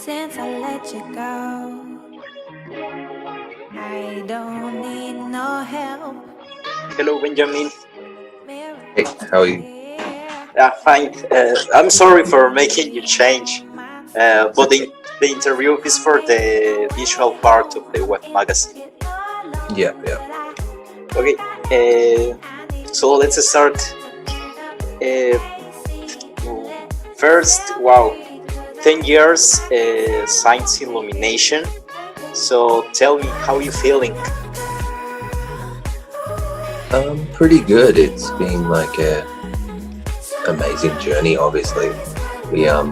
since I let you go. I don't need no help. Hello, Benjamin. Hey, how are you? Fine. I'm sorry for making you change, but the interview is for the visual part of the web magazine. Yeah. Okay. So let's start. Uh, First, wow, 10 years science illumination. So tell me, how you feeling? Pretty good. It's been like a amazing journey. Obviously, we have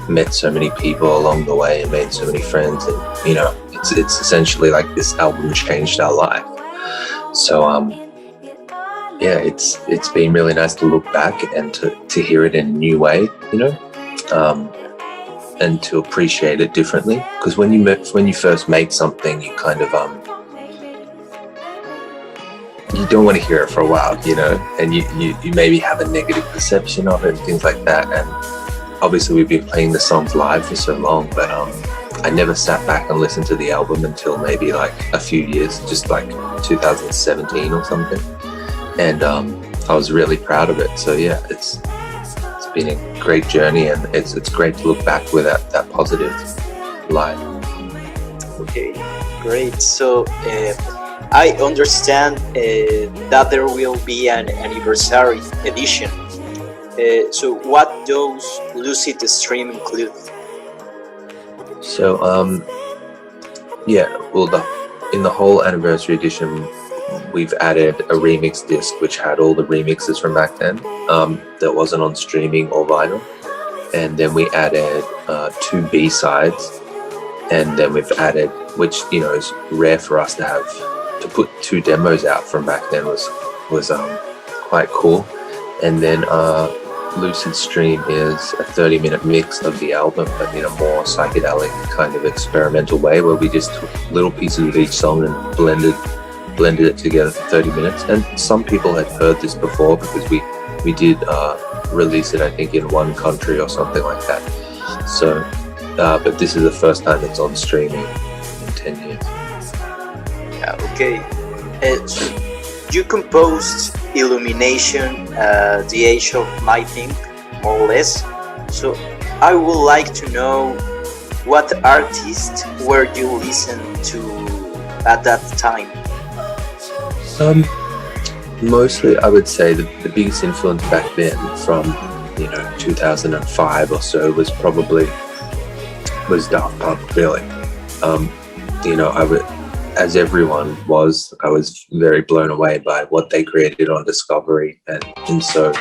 met so many people along the way and made so many friends, and it's essentially like this album changed our life. So yeah, it's been really nice to look back and to hear it in a new way, and to appreciate it differently. Because when you first make something, you kind of you don't want to hear it for a while, and you maybe have a negative perception of it and things like that. And obviously we've been playing the songs live for so long, but I never sat back and listened to the album until maybe like a few years, just like 2017 or something. And I was really proud of it. So yeah, it's been a great journey, and it's great to look back with that positive light. Okay, great. So I understand that there will be an anniversary edition. So what does Lucid Stream include? So yeah, well, in the whole anniversary edition, we've added a remix disc which had all the remixes from back then that wasn't on streaming or vinyl, and then we added 2 B-sides, and then we've added, which is rare for us to put 2 demos out from back then, was quite cool. And then Lucid Stream is a 30-minute mix of the album, but in a more psychedelic kind of experimental way, where we just took little pieces of each song and blended it together for 30 minutes. And some people had heard this before, because we did release it, I think, in 1 country or something like that. So but this is the first time it's on streaming in 10 years. Okay. So you composed Illumination the age of my thing, more or less. So I would like to know, what artist were you listening to at that time? Mostly, I would say the biggest influence back then, from 2005 or so, was Daft Punk, really. As everyone was, I was very blown away by what they created on Discovery, and so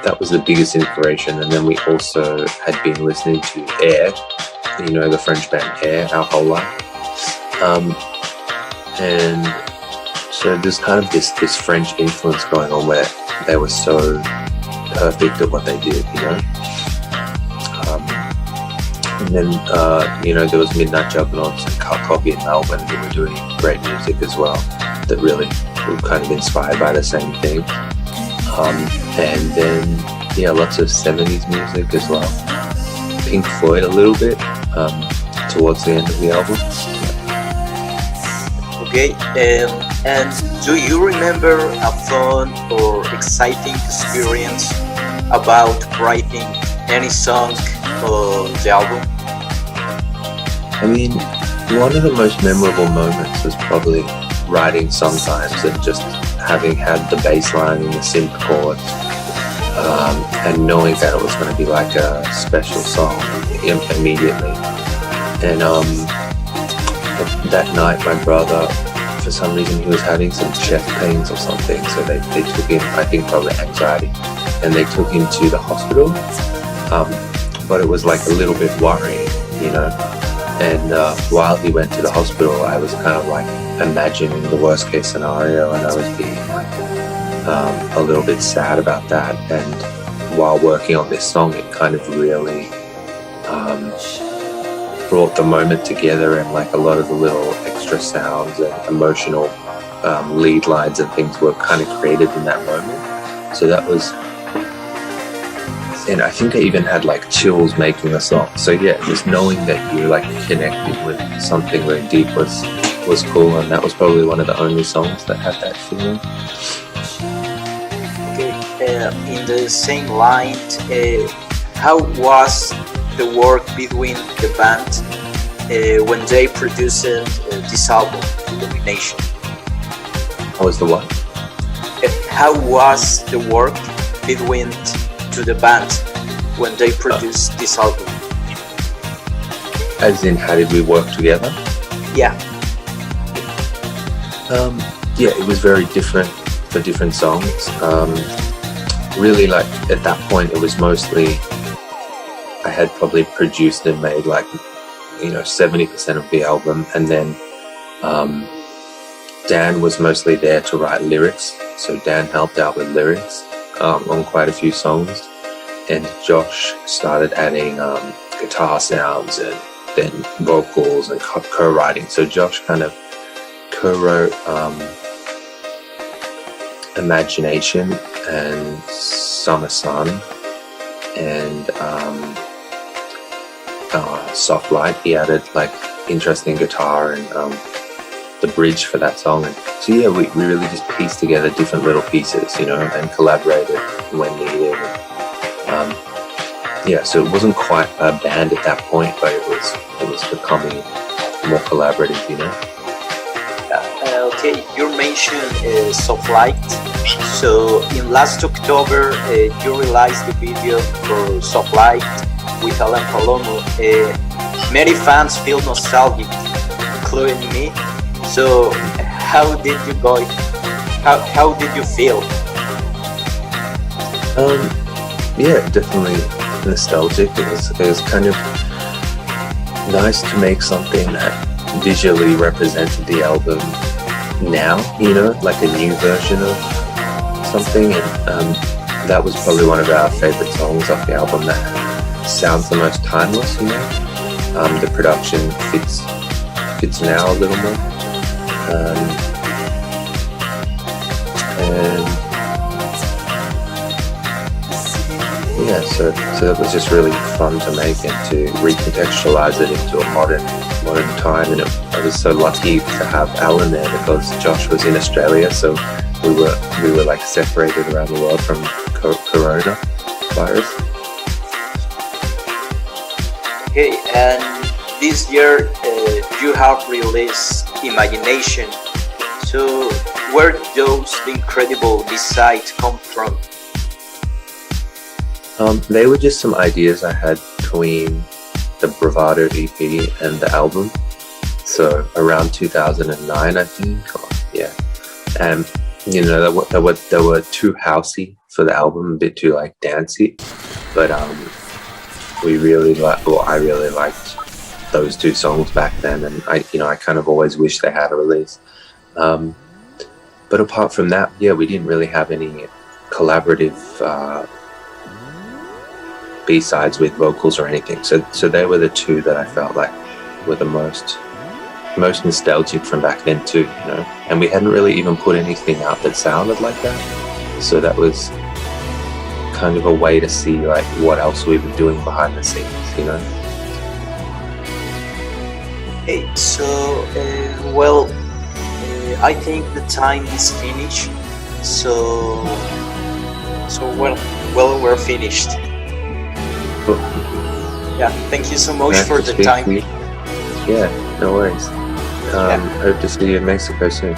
that was the biggest inspiration. And then we also had been listening to Air, the French band Air, our whole life, and so there's kind of this French influence going on, where they were so perfect at what they did, and then there was Midnight Juggernauts and Cut Copy in Melbourne, who were doing great music as well, that really were kind of inspired by the same thing. And then lots of 70s music as well. Pink Floyd a little bit towards the end of the album. Okay, and do you remember a fun or exciting experience about writing any song on the album? I mean, one of the most memorable moments was probably writing Sometimes, and just having had the bass line and the synth chords, and knowing that it was going to be like a special song immediately. And that night, my brother, for some reason, he was having some chest pains or something, so they took him, I think probably anxiety, and they took him to the hospital. But it was like a little bit worrying, and while he went to the hospital, I was kind of like imagining the worst case scenario, and I was being a little bit sad about that. And while working on this song, it kind of really brought the moment together, and like a lot of the little extra sounds and emotional lead lines and things were kind of created in that moment. So that was and I think I even had like chills making the song. So yeah, just knowing that you're like connected with something very deep was cool, and that was probably one of the only songs that had that feeling. Okay, in the same line, how was the work between the band when they produced this album, Illumination? How was the what? How was the work between to the band when they produced this album? As in, how did we work together? Yeah. Yeah, it was very different for different songs. Really, like at that point, it was mostly I had probably produced and made like 70% of the album, and then Dan was mostly there to write lyrics. So Dan helped out with lyrics on quite a few songs, and Josh started adding guitar sounds and then vocals and co-writing. So Josh kind of co-wrote Imagination and Summer Sun and Soft Light. He added like interesting guitar and the bridge for that song. And so yeah, we really just pieced together different little pieces, and collaborated when needed. Yeah, so it wasn't quite a band at that point, but it was becoming more collaborative, Okay, you mentioned Soft Light. So in last October, you released the video for Soft Light with Alan Palomo. Many fans feel nostalgic, including me. So how did you go? How did you feel? Yeah, definitely nostalgic. It was kind of nice to make something that visually represented the album now, like a new version of something. And that was probably one of our favorite songs off the album that sounds the most timeless, The production fits now a little more. And yeah, so that was just really fun to make and to recontextualize it into a modern time. And I was so lucky to have Alan there because Josh was in Australia, so we were like separated around the world from coronavirus. Okay, and this year you have released Imagination. So where those incredible B-sides come from? They were just some ideas I had between the Bravado EP and the album. So around 2009, I think. Yeah, and they were too housey for the album, a bit too like dancey. But I really liked those two songs back then, and I kind of always wish they had a release. But apart from that, yeah, we didn't really have any collaborative B-sides with vocals or anything. So they were the two that I felt like were the most nostalgic from back then too, And we hadn't really even put anything out that sounded like that. So that was kind of a way to see like what else we were doing behind the scenes, Hey, so I think the time is finished. So we're finished. Cool. Yeah, thank you so much Nice for to the speak time. to you. Yeah, no worries. Hope to see you in Mexico soon.